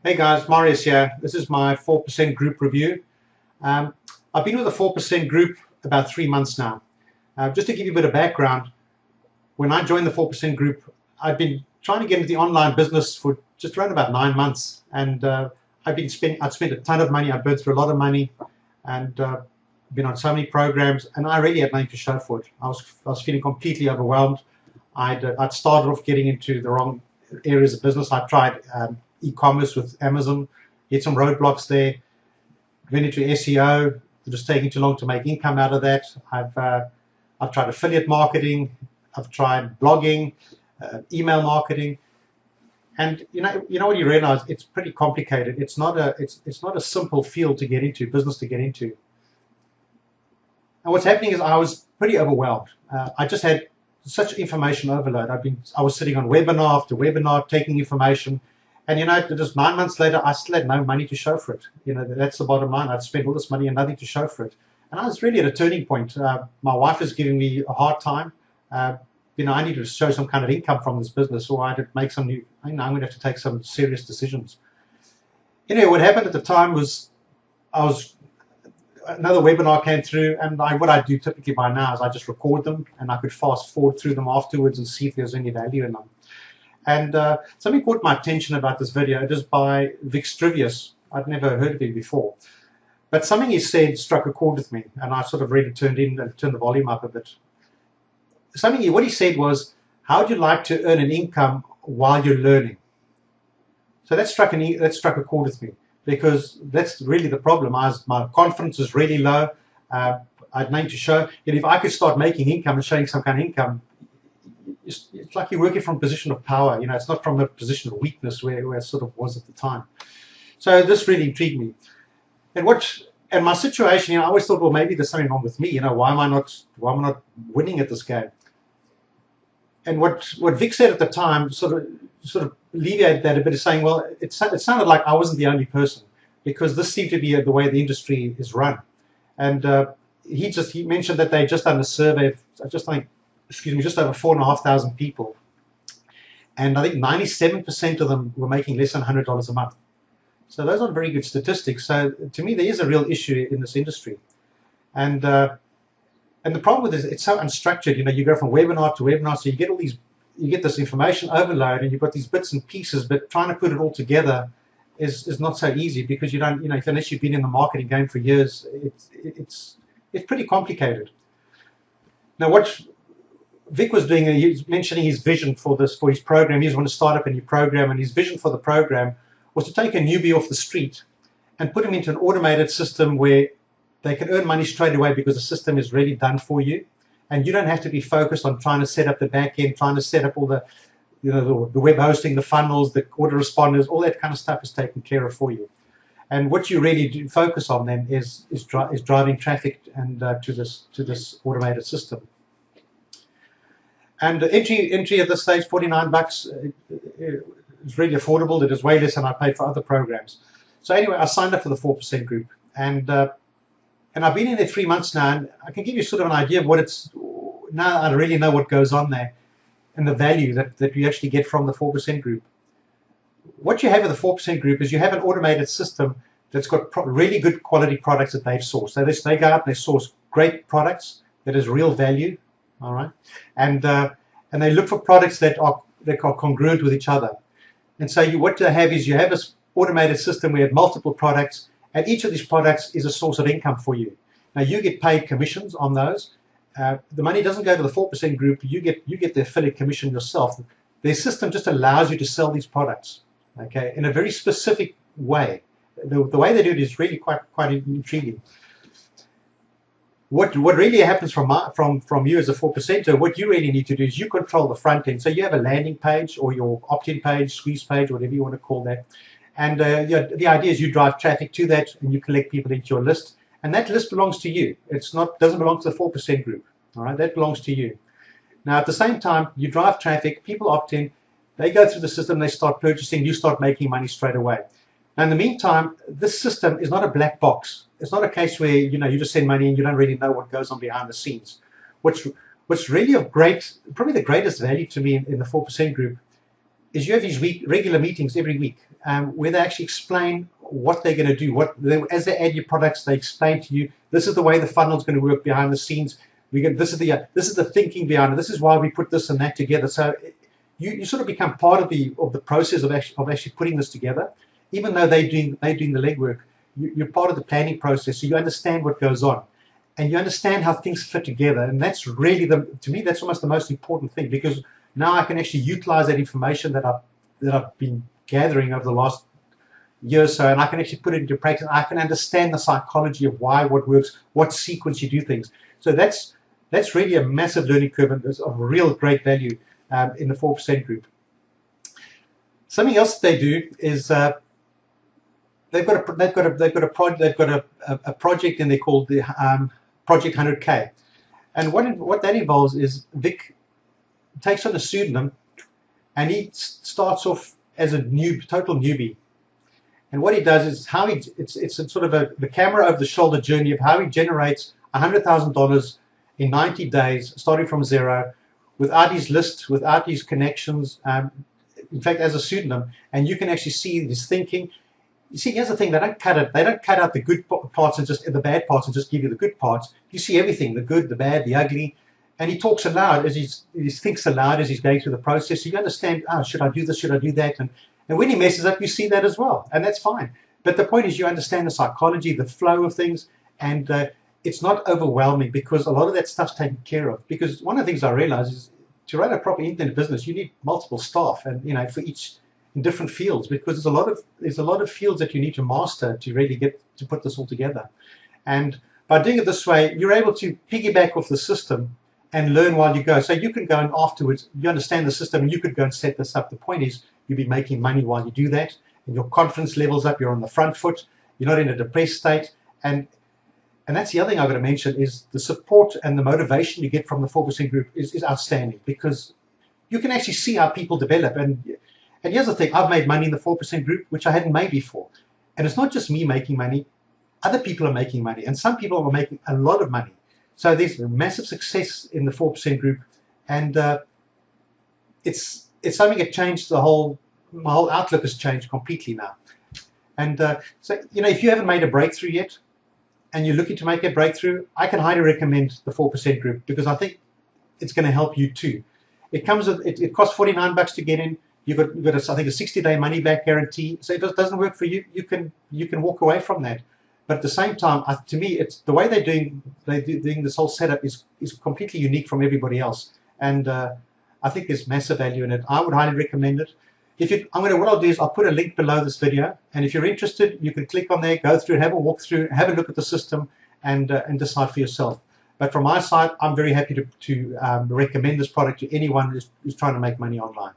Hey guys, Marius here. This is my 4% group review. I've been with the 4% group about 3 months now. Just to give you a bit of background, when I joined the 4% group, I've been trying to get into the online business for just around about 9 months. And I'd spent a ton of money. I'd burned through a lot of money and been on so many programs, and I really had nothing to show for it. I was feeling completely overwhelmed. I'd started off getting into the wrong areas of business. I tried e-commerce with Amazon, hit some roadblocks there, went into SEO, just taking too long to make income out of that. I've tried affiliate marketing, I've tried blogging, email marketing, and you know what you realize, it's pretty complicated. It's not a simple field to get into, business to get into. And what's happening is I was pretty overwhelmed. I just had such information overload. I was sitting on webinar after webinar, taking information. And just 9 months later, I still had no money to show for it. That's the bottom line. I'd spent all this money and nothing to show for it. And I was really at a turning point. My wife is giving me a hard time. I needed to show some kind of income from this business, or I had to make I'm going to have to take some serious decisions. What happened at the time was another webinar came through, and what I do typically by now is I just record them, and I could fast forward through them afterwards and see if there's any value in them. And something caught my attention about this video. It is by Vick Strizeus. I'd never heard of him before. But something he said struck a chord with me, and I sort of really turned the volume up a bit. What he said was, how would you like to earn an income while you're learning? So that struck a chord with me, because that's really the problem. My confidence is really low. I'd need to show, if I could start making income and showing some kind of income, it's like you're working from a position of power. It's not from a position of weakness where it sort of was at the time. So this really intrigued me. And my situation, I always thought, well, maybe there's something wrong with me. Why am I not winning at this game? And what Vic said at the time sort of alleviated that a bit, of saying, well, it sounded like I wasn't the only person, because this seemed to be the way the industry is run. And he mentioned that they just done a survey of just over 4,500 people, and I think 97% of them were making less than $100 a month. So those aren't very good statistics. So to me, there is a real issue in this industry, and the problem with it is it's so unstructured. You go from webinar to webinar, so you get this information overload, and you've got these bits and pieces, but trying to put it all together is not so easy, because you don't, unless you've been in the marketing game for years, it's pretty complicated. Now what Vic was doing, he was mentioning his vision for his program. He was going to start up a new program, and his vision for the program was to take a newbie off the street and put him into an automated system where they can earn money straight away, because the system is really done for you, and you don't have to be focused on trying to set up the back end, trying to set up all the web hosting, the funnels, the autoresponders, all that kind of stuff is taken care of for you. And what you really do focus on then is driving traffic and to this automated system. And entry at this stage, $49. It's really affordable. It is way less than I paid for other programs. So anyway, I signed up for the 4% group, and I've been in there 3 months now, and I can give you sort of an idea of what it's. Now I really know what goes on there, and the value that you actually get from the 4% group. What you have with the 4% group is you have an automated system that's got really good quality products that they've sourced. So they go out and they source great products that is real value. All right, and they look for products that are congruent with each other. And so what you have is this automated system where you have multiple products, and each of these products is a source of income for you. Now you get paid commissions on those. The money doesn't go to the 4% group. You get the affiliate commission yourself. Their system just allows you to sell these products, okay, in a very specific way. The way they do it is really quite intriguing. What really happens from you as a 4%er, what you really need to do is you control the front end. So you have a landing page, or your opt-in page, squeeze page, whatever you want to call that. And the idea is you drive traffic to that, and you collect people into your list. And that list belongs to you. Doesn't belong to the 4% group. All right, that belongs to you. Now at the same time, you drive traffic, people opt in, they go through the system, they start purchasing, you start making money straight away. Now, in the meantime, this system is not a black box. It's not a case where you just send money and you don't really know what goes on behind the scenes. What's really of probably the greatest value to me in the 4% group is you have these regular meetings every week where they actually explain what they're going to do. As they add your products, they explain to you, this is the way the funnel is going to work behind the scenes. This is the thinking behind it. This is why we put this and that together. So you sort of become part of the process of actually putting this together. Even though they're doing the legwork, you're part of the planning process. So you understand what goes on, and you understand how things fit together. And that's really to me, that's almost the most important thing, because now I can actually utilize that information that I've been gathering over the last year or so, and I can actually put it into practice. I can understand the psychology of why, what works, what sequence you do things. So that's really a massive learning curve, and is of real great value in the 4% group. Something else they do is they've got a project, and they call the Project 100K. And what that involves is Vick takes on a pseudonym, and he starts off as a total newbie. And what he does is it's sort of the camera over the shoulder journey of how he generates $100,000 in 90 days, starting from zero, without his list, without his connections. In fact, as a pseudonym, and you can actually see his thinking. You see, here's the thing: they don't cut out the good parts and just the bad parts and just give you the good parts. You see everything: the good, the bad, the ugly. And he talks aloud as he thinks aloud as he's going through the process. So you understand, oh, should I do this? Should I do that? And when he messes up, you see that as well, and that's fine. But the point is, you understand the psychology, the flow of things, and it's not overwhelming, because a lot of that stuff's taken care of. Because one of the things I realize is, to run a proper internet business, you need multiple staff, and for each in different fields, because there's a lot of fields that you need to master to really get to put this all together. And by doing it this way, you're able to piggyback off the system and learn while you go. So you can go, and afterwards you understand the system, and you could go and set this up. The point is, you'll be making money while you do that, and your confidence levels up. You're on the front foot. You're not in a depressed state, and that's the other thing I've got to mention, is the support and the motivation you get from the 4% group is outstanding, because you can actually see how people develop. And here's the thing: I've made money in the 4% group, which I hadn't made before. And it's not just me making money; other people are making money, and some people are making a lot of money. So there's massive success in the 4% group, and it's something that changed my whole outlook has changed completely now. And so if you haven't made a breakthrough yet, and you're looking to make a breakthrough, I can highly recommend the 4% group, because I think it's going to help you too. It comes with it costs $49 to get in. You've got I think a 60-day money back guarantee. So if it doesn't work for you, you can walk away from that. But at the same time, to me, it's the way they're doing this whole setup is completely unique from everybody else, and I think there's massive value in it. I would highly recommend it. What I'll do is I'll put a link below this video, and if you're interested, you can click on there, go through, have a walk through, have a look at the system, and decide for yourself. But from my side, I'm very happy to recommend this product to anyone who's trying to make money online.